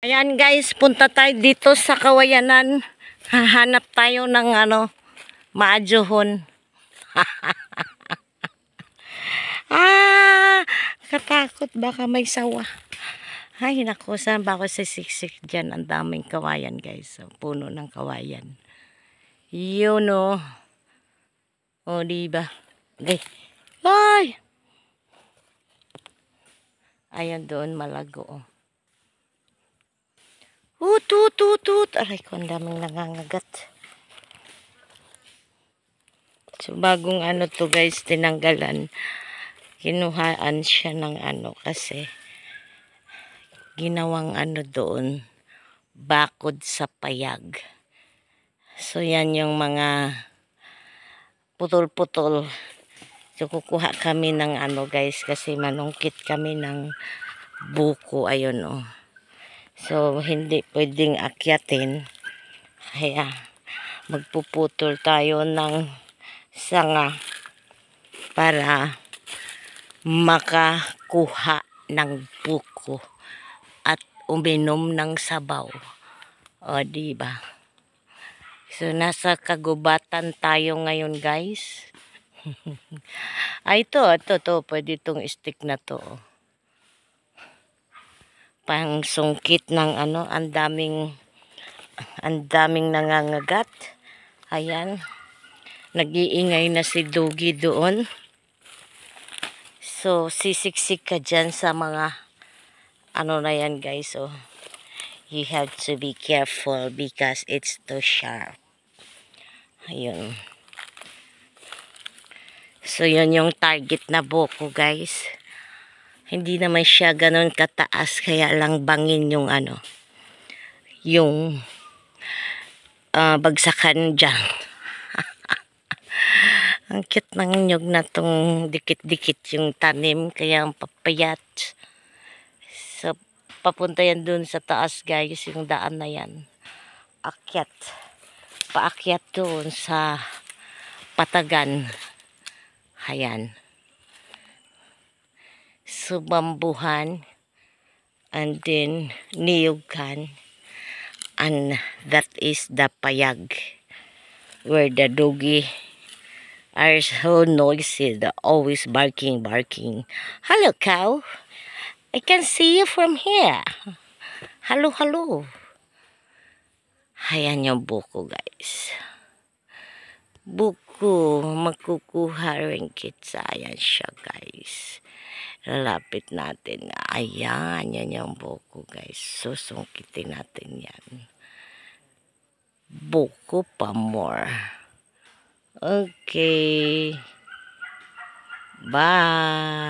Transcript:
Ayan guys, punta tayo dito sa Kawayanan. Hahanap tayo ng maadyohon. Katakot, baka may sawa. Ay, naku, saan ba ako sisiksik dyan? Ang daming kawayan guys. Puno ng kawayan. Yun o. O, diba? Okay. Ay! Ayan doon, malago o. Tut. Aray ko, ang daming nangangagat. So, bagong to guys, tinanggalan. Kinuhaan siya ng kasi ginawang doon, bakod sa payag. So, yan yung mga putol-putol. So, kukuha kami ng guys, kasi manungkit kami ng buko. Ayun o. So, hindi pwedeng akyatin. Kaya, magpuputol tayo ng sanga para makakuha ng buko at uminom ng sabaw. O, diba? So, nasa kagubatan tayo ngayon, guys. Ay, ito. Pwede itong stick na to. Pang sungkit ng ang daming nangangagat. Ayan. Nag-iingay na si Dugi doon. So, sisiksik ka dyan sa mga na yan, guys. So, you have to be careful because it's too sharp. Ayun. So, yun yung target na buko, guys. Hindi naman siya ganun kataas, kaya lang bangin yung yung bagsakan dyan. Ang cute ng nyug na tong dikit-dikit yung tanim, kaya ang papayat. So, papunta yan dun sa taas, guys, yung daan na yan. Akyat. Paakyat doon sa patagan. Ayan. So, bambuhan. And then, niyugkan. And that is the payag. Where the doggy are so noisy. They're always barking. Hello, cow. I can see you from here. Hello. Ayan yung buko, guys. Buko, magkukuha rin kita. Ayan siya, guys. Lalapit natin. Ayan, yan yung buko, guys. Susungkitin natin yan. Buko pa more. Okay. Bye.